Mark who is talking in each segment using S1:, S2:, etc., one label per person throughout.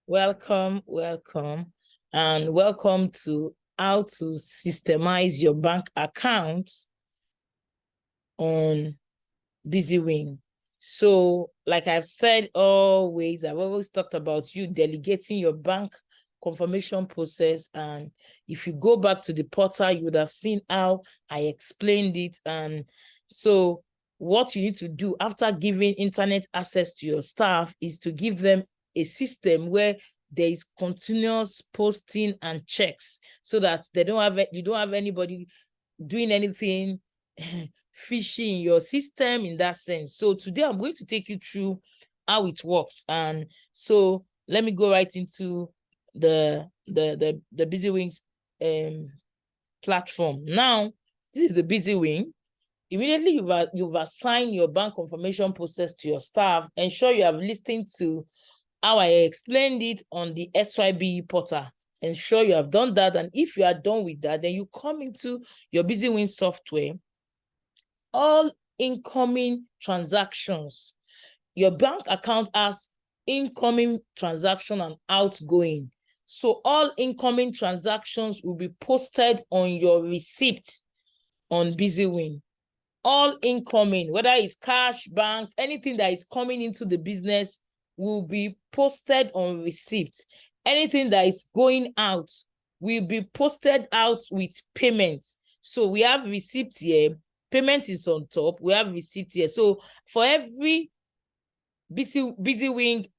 S1: Welcome, and welcome to how to systemize your bank account on BusyWing. So, like I've said always, I've always talked about you delegating your bank confirmation process. And if you go back to the portal, you would have seen how I explained it. And so what you need to do after giving internet access to your staff is to give them a system where there is continuous posting and checks, so that you don't have anybody doing anything fishy in your system in that sense. So today I'm going to take you through how it works. And so let me go right into the BusyWings platform. Now, this is the BusyWing. Immediately you've assigned your bank confirmation process to your staff. Ensure you have listened to how I explained it on the SYB portal. Ensure you have done that. And if you are done with that, then you come into your BusyWing software. All incoming transactions. Your bank account has incoming transaction and outgoing. So all incoming transactions will be posted on your receipt on BusyWing. All incoming, whether it's cash, bank, anything that is coming into the business will be posted on receipt. Anything that is going out will be posted out with payments. So we have receipt here, payment is on top, we have receipt here. So for every BusyWing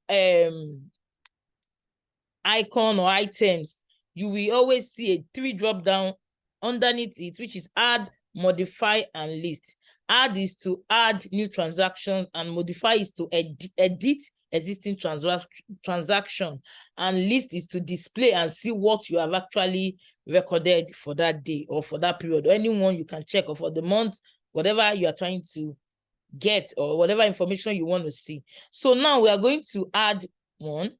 S1: icon or items, you will always see a 3 drop down underneath it, which is add, modify, and list. Add is to add new transactions, and modify is to edit existing transaction, and list is to display and see what you have actually recorded for that day or for that period, or anyone you can check, or for the month, whatever you are trying to get, or whatever information you want to see. So now we are going to add one.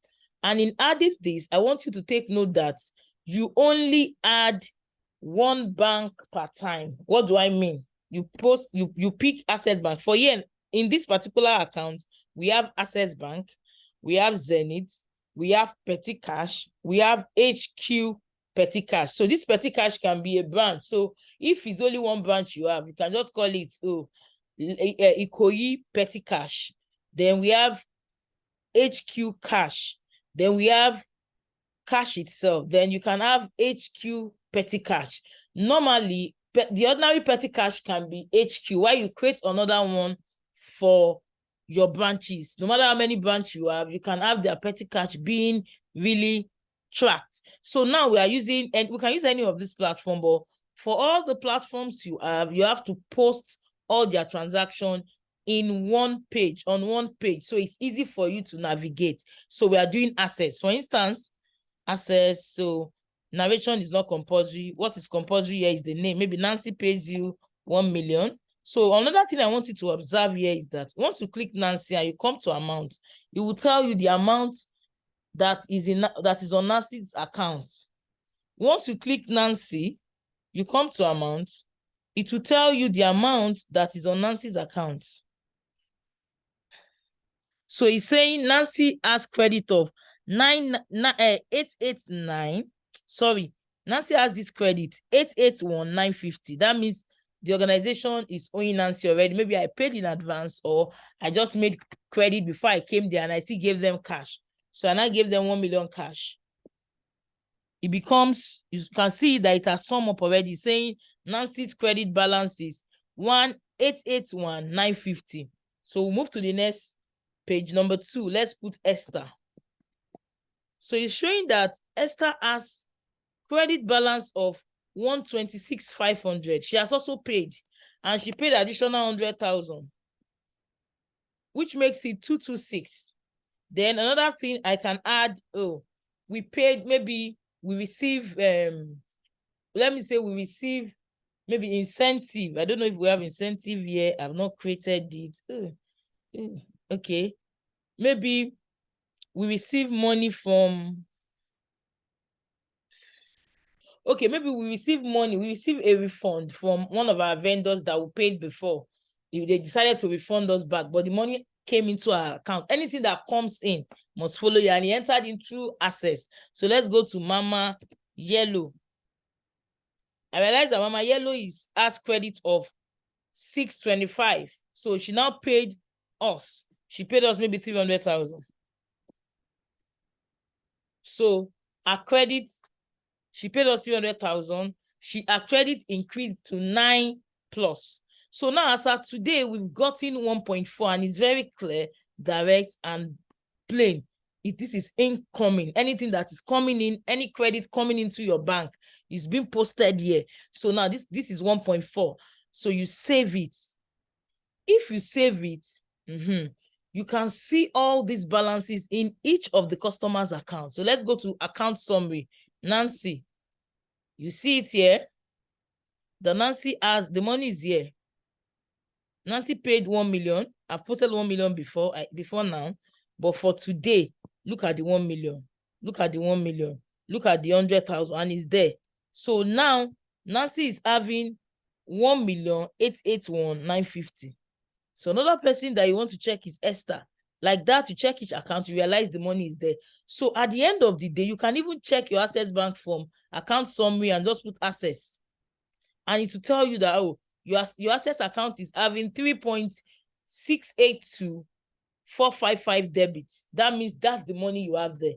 S1: And in adding this, I want you to take note that you only add one bank per time. What do I mean? You pick Access Bank. For here, in this particular account, we have Access Bank, we have Zenith, we have Petty Cash, we have HQ Petty Cash. So this Petty Cash can be a branch. So if it's only one branch you have, you can just call it Ikoyi Petty Cash. Then we have HQ Cash. Then we have cash itself. Then you can have HQ Petty Cash. Normally, the ordinary Petty Cash can be HQ, while you create another one for your branches. No matter how many branches you have, you can have their Petty Cash being really tracked. So now we are using, and we can use any of this platform, but for all the platforms you have to post all their transactions in one page, on one page, so it's easy for you to navigate. So we are doing Access. For instance, Access, so narration is not compulsory. What is compulsory here is the name. Maybe Nancy pays you 1 million. So another thing I want you to observe here is that once you click Nancy and you come to amount, it will tell you the amount that is on Nancy's account. Once you click Nancy, you come to amount, it will tell you the amount that is on Nancy's account. So it's saying Nancy has credit of 889. Sorry, Nancy has this credit 881,950. That means the organization is owing Nancy already. Maybe I paid in advance, or I just made credit before I came there and I still gave them cash. So I now gave them 1 million cash. It becomes, you can see that it has sum up already, saying Nancy's credit balance is 1,881,950. So we'll move to the next page, number 2. Let's put Esther. So it's showing that Esther has credit balance of 126,500. She has also paid, and she paid additional 100,000, which makes it 226. Then another thing I can add, we paid, maybe we receive, let me say we receive maybe incentive. I don't know if we have incentive here. I've not created it. Okay. Maybe we receive money from, maybe we receive money. We receive a refund from one of our vendors that we paid before. They decided to refund us back, but the money came into our account. Anything that comes in must follow you, and he entered in through access. So let's go to Mama Yellow. I realized that Mama Yellow has credit of 625. So she now paid us. She paid us maybe 300,000. So our credit, she paid us 300,000. Our credit increased to 9 plus. So now as of today, we've gotten 1.4, and it's very clear, direct, and plain. This is incoming. Anything that is coming in, any credit coming into your bank is being posted here. So now this is 1.4. So you save it. If you save it, you can see all these balances in each of the customer's accounts. So let's go to account summary. Nancy, you see it here. The Nancy has, the money is here. Nancy paid 1 million. I've posted 1 million before now. But for today, look at the 1 million. Look at the 1 million. Look at the 100,000, and it's there. So now Nancy is having 1,881,950. So another person that you want to check is Esther. Like that, you check each account, you realize the money is there. So at the end of the day, you can even check your Access Bank form, account summary, and just put access. And it will tell you that, oh, your Access account is having 3.682,455 debits. That means that's the money you have there.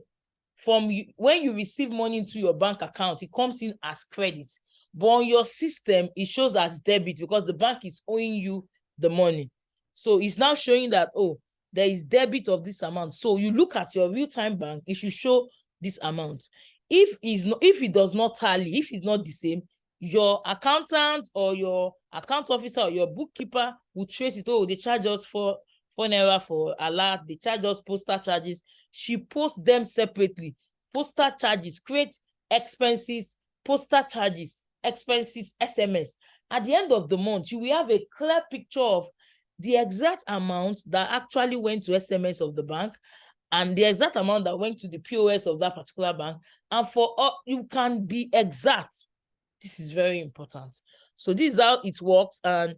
S1: When you receive money into your bank account, it comes in as credit. But on your system, it shows as debit because the bank is owing you the money. So it's now showing that, oh, there is debit of this amount. So you look at your real-time bank, it should show this amount. If it does not tally, if it's not the same, your accountant or your account officer or your bookkeeper will trace it. Oh, they charge us for naira for alert, they charge us postal charges. She posts them separately. Postal charges, create expenses, postal charges, expenses, SMS. At the end of the month, you will have a clear picture of the exact amount that actually went to SMS of the bank and the exact amount that went to the POS of that particular bank. And for all, you can be exact. This is very important. So this is how it works, and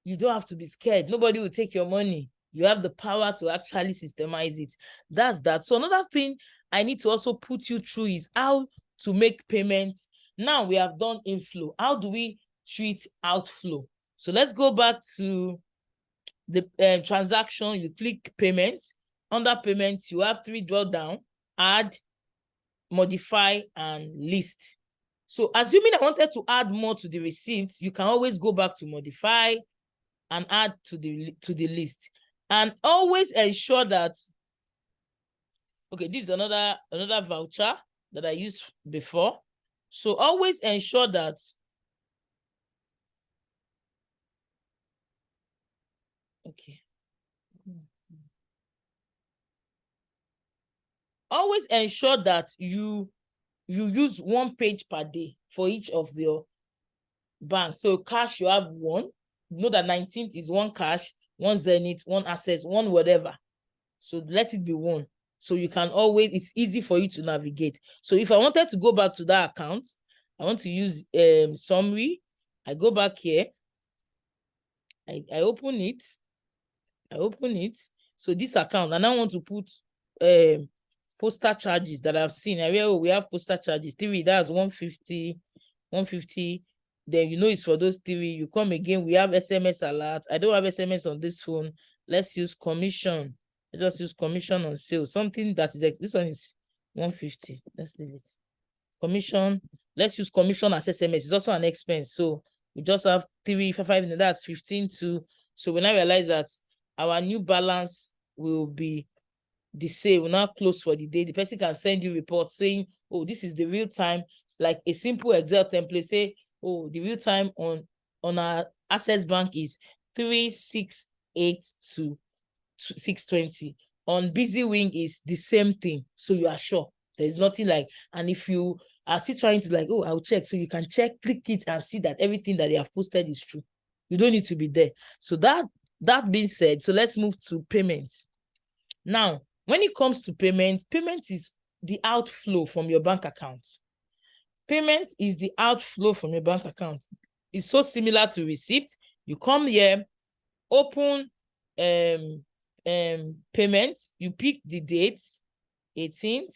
S1: you don't have to be scared. Nobody will take your money. You have the power to actually systemize it. That's that. So another thing I need to also put you through is how to make payments. Now we have done inflow. How do we treat outflow? So let's go back to the transaction. You click payment. Under payments, you have 3 drawdown, add, modify, and list. So assuming I wanted to add more to the receipt, you can always go back to modify and add to the list. And always ensure that, okay, this is another voucher that I used before. So always ensure that always ensure that you use 1 page per day for each of your banks. So cash, you have 1. Know that 19th is 1 cash, 1 Zenith, 1 Access, 1 whatever. So let it be 1. So you can always, it's easy for you to navigate. So if I wanted to go back to that account, I want to use summary. I go back here. I open it. So this account, and I want to put postal charges that I've seen. We have postal charges 3, that's 150. Then you know it's for those 3. You come again, we have SMS alert. I don't have SMS on this phone. Let's use commission. Let's just use commission on sale. Something that is like, this one is 150. Let's leave it. Commission. Let's use commission as SMS. It's also an expense. So we just have 3, 5, that's 15 to. So when I realize that our new balance will be the same, we'll now close for the day, the person can send you report saying, oh, this is the real time, like a simple Excel template, say, oh, the real time on our Access Bank is 3,682 620. On Busy Wing is the same thing. So you are sure there's nothing like, and if you are still trying to like, oh, I'll check. So you can check, click it and see that everything that they have posted is true. You don't need to be there. So that being said, so let's move to payments. Now, when it comes to payment is the outflow from your bank account. Payment is the outflow from your bank account. It's so similar to receipt. You come here, open payment. You pick the date, 18th.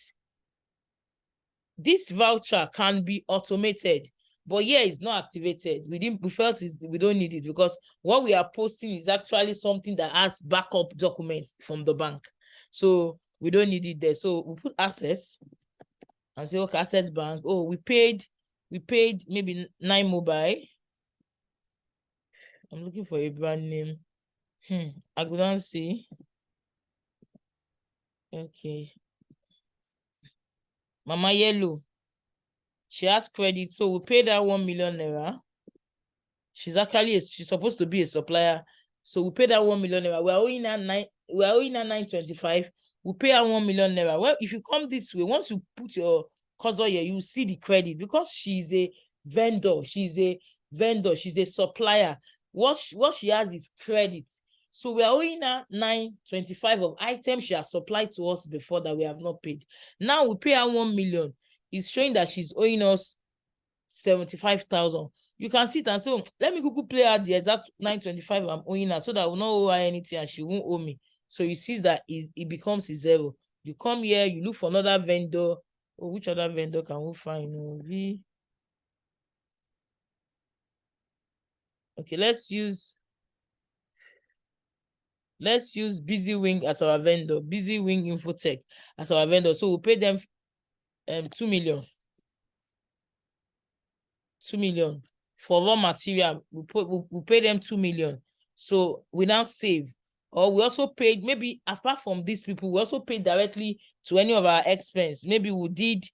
S1: This voucher can be automated, but yeah, it's not activated. We felt we don't need it because what we are posting is actually something that has backup documents from the bank. So we don't need it there. So we put access and say, okay, access bank. Oh, we paid maybe 9 mobile. I'm looking for a brand name. I couldn't see. Okay. Mama Yellow. She has credit, so we paid her 1 million naira. She's supposed to be a supplier, so we paid her 1 million naira. We're owing her 925. We pay her 1 million naira. Well, if you come this way, once you put your cursor here, you see the credit because she's a vendor. She's a supplier. What she has is credit. So we are owing her 925 of items she has supplied to us before that we have not paid. Now we pay her 1 million. It's showing that she's owing us 75,000. You can sit and say, let me quickly play out the exact 925 I'm owing her so that I will not owe her anything and she won't owe me. So you see that it becomes a zero. You come here, you look for another vendor. Oh, which other vendor can we find? Okay, let's use Busy Wing as our vendor. Busy Wing Infotech as our vendor. So we'll pay them 2 million. 2 million. For raw material, we pay them 2 million. So we now save. Or we also paid, maybe apart from these people, we also paid directly to any of our expense. Maybe we did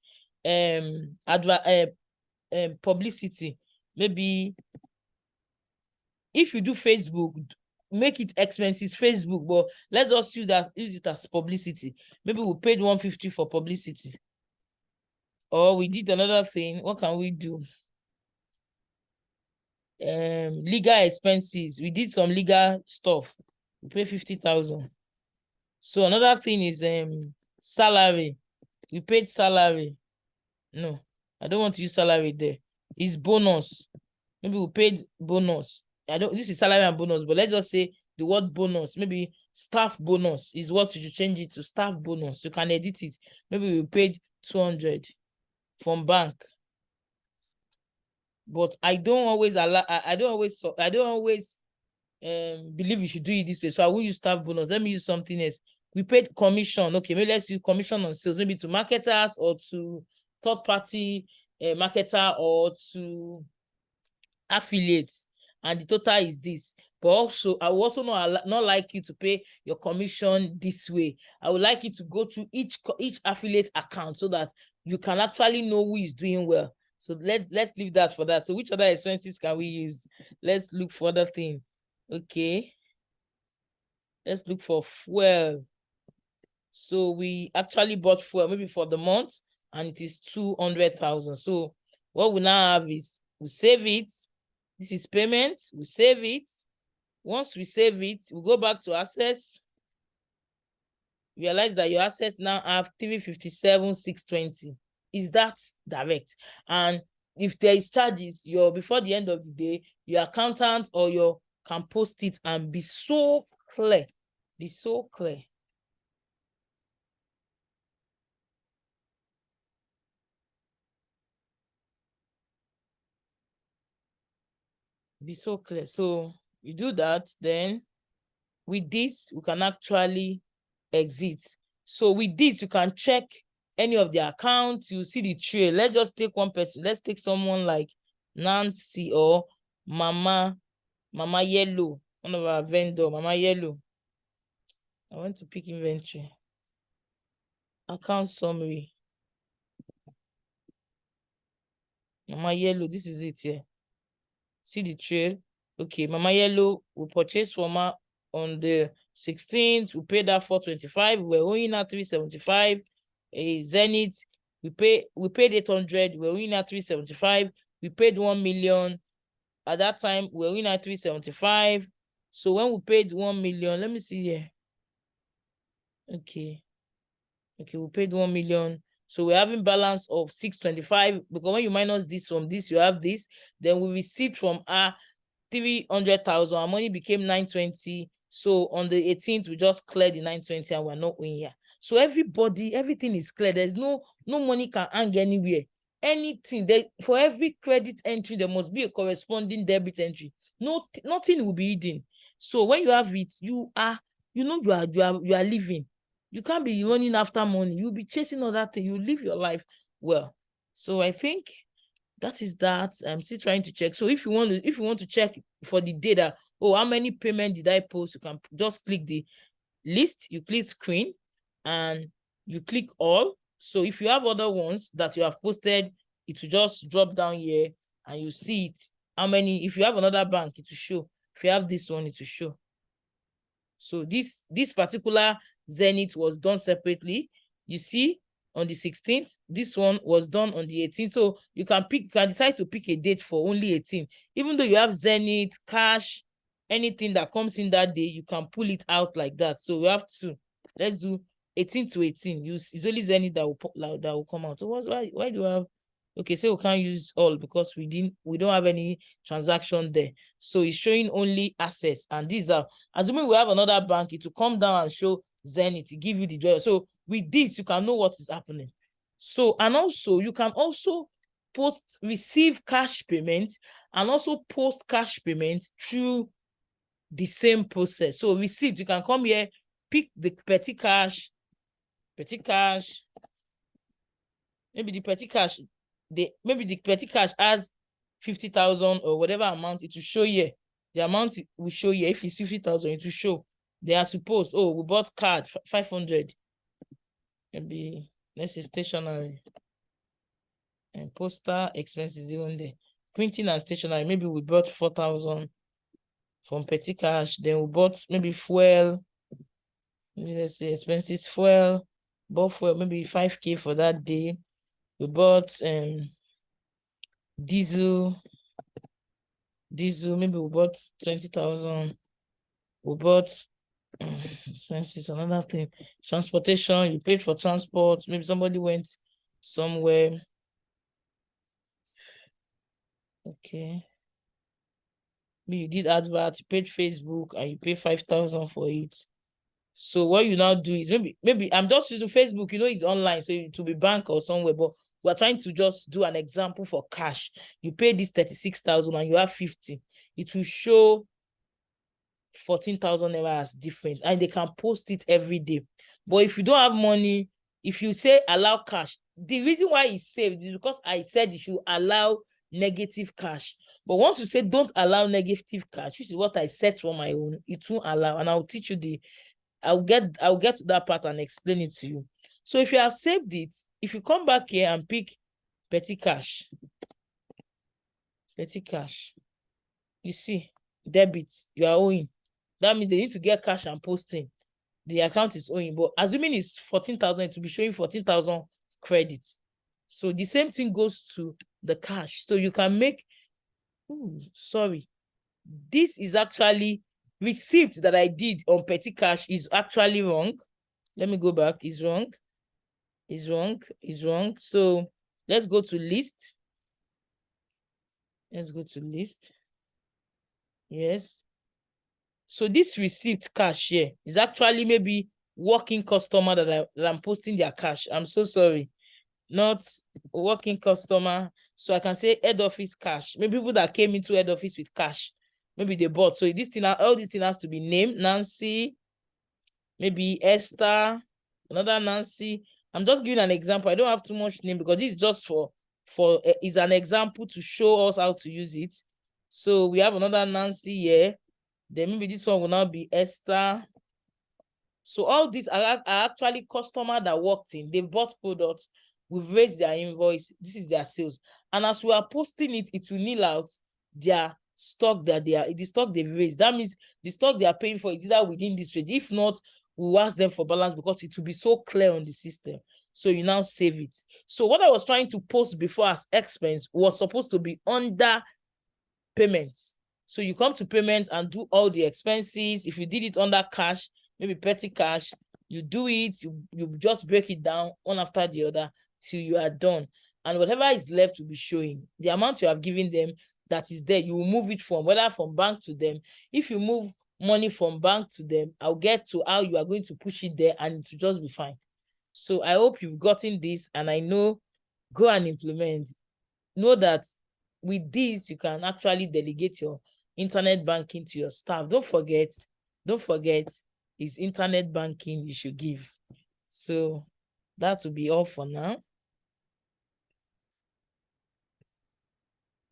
S1: publicity. Maybe if you do Facebook, make it expenses Facebook, but let's just use it as publicity. Maybe we paid 150 for publicity. Or we did another thing. What can we do? Legal expenses. We did some legal stuff. We pay 50,000. So another thing is salary. We paid salary. No, I don't want to use salary there. It's bonus. Maybe we paid bonus. This is salary and bonus, but let's just say the word bonus. Maybe staff bonus is what you should change it to, staff bonus. You can edit it. Maybe we paid 200 from bank. But I don't always believe you should do it this way. So I won't use staff bonus. Let me use something else. We paid commission. Okay, maybe let's use commission on sales, maybe to marketers or to third-party marketer or to affiliates. And the total is this. But also, I would also not like you to pay your commission this way. I would like you to go to each affiliate account so that you can actually know who is doing well. So let's leave that for that. So which other expenses can we use? Let's look for other thing. Okay. Let's look for fuel. So we actually bought fuel maybe for the month and it is 200,000. So what we now have is we save it. This is payment. We save it. Once we save it, we go back to access. Realize that your assets now have 357,620. Is that direct? And if there is charges, before the end of the day, your accountant or your can post it and be so clear. Be so clear. Be so clear. So you do that, then with this, we can actually exit. So with this, you can check any of the accounts. You see the trail. Let's just take one person. Let's take someone like Nancy or Mama Yellow, one of our vendor, Mama Yellow. I want to pick inventory. Account summary. Mama Yellow, this is it here. See the trail. Okay, Mama Yellow, we purchased from her on the 16th. We paid her 425. We're owing her 375. Zenith, we paid 800. We're owing her 375. We paid 1 million. At that time, we're owing her 375. So when we paid 1 million, let me see here. Okay, we paid 1 million. So we're having balance of 625 because when you minus this from this, you have this. Then we received from her 300,000. Our money became 920. So on the 18th, we just cleared the 920 and we're not in here. So everybody, everything is clear. There's no money can hang anywhere. Anything for every credit entry, there must be a corresponding debit entry. Nothing will be hidden. So when you have it, you are living. You can't be running after money. You'll be chasing other things. You live your life well. So I think that is that. I'm still trying to check. So if you want to check for the data, how many payment did I post? You can just click the list, you click screen, and you click all. So if you have other ones that you have posted, it will just drop down here and you see it. How many? If you have another bank, it will show. If you have this one, it will show. So this particular Zenith was done separately. You see, on the 16th, this one was done on the 18th. So you can decide to pick a date for only 18. Even though you have Zenith, cash, anything that comes in that day, you can pull it out like that. So we have to, let's do 18 to 18. It's only Zenith that will come out. So why do I have? Okay, so we can't use all because we don't have any transaction there. So it's showing only assets, and these are, assuming we have another bank, it will come down and show Zenith, to give you the joy. So with this, you can know what is happening. So, and also you can also receive cash payment and also post cash payment through the same process. So received, you can come here, pick the petty cash, maybe the petty cash, maybe the petty cash has 50,000 or whatever amount, it will show here. The amount will show here. If it's 50,000, it will show. They are supposed, we bought card 500. Maybe let's say stationery and postal expenses even there. Printing and stationery, maybe we bought 4,000 from petty cash. Then we bought maybe fuel. Maybe let's say expenses, bought fuel, maybe 5K for that day. We bought diesel, maybe we bought 20,000. We bought expenses, another thing. Transportation, you paid for transport. Maybe somebody went somewhere. Okay. Maybe you did advert, you paid Facebook, and you pay 5,000 for it. So what you now do is maybe I'm just using Facebook, it's online, so it will be bank or somewhere, but we're trying to just do an example for cash. You pay this 36,000 and you have 50. It will show 14,000 naira as different, and they can post it every day. But if you don't have money, if you say allow cash, the reason why it's saved is because I said you should allow negative cash. But once you say don't allow negative cash, which is what I set for my own, it won't allow. And I'll teach you I'll get to that part and explain it to you. So if you have saved it, if you come back here and pick petty cash, you see debit, you are owing. That means they need to get cash and posting. The account is owing, but assuming it's 14,000, to be showing 14,000 credits. So the same thing goes to the cash. So you can make, this is actually receipt that I did on petty cash is actually wrong. Let me go back. It's wrong. So let's go to list. Yes. So this receipt cash here is actually maybe working customer that I'm posting their cash. I'm so sorry. Not working customer. So I can say head office cash. Maybe people that came into head office with cash. Maybe they bought. So all this thing has to be named. Nancy, maybe Esther, another Nancy. I'm just giving an example. I don't have too much name because this is just is an example to show us how to use it. So we have another Nancy here. Then maybe this one will now be Esther. So all these are actually customers that walked in. They bought products. We've raised their invoice. This is their sales. And as we are posting it, it will nil out their stock the stock they've raised. That means the stock they are paying for is either within this range. If not, we'll ask them for balance because it will be so clear on the system. So you now save it. So what I was trying to post before as expense was supposed to be under payments. So you come to payment and do all the expenses. If you did it under cash, maybe petty cash, you do it, you just break it down one after the other till you are done. And whatever is left will be showing. The amount you have given them that is there, you will move it from, whether from bank to them. If you move money from bank to them. I'll get to how you are going to push it there, and it will just be fine. So I hope you've gotten this, and I know, go and implement. Know that with this, you can actually delegate your internet banking to your staff. Don't forget, it's internet banking you should give. So that will be all for now.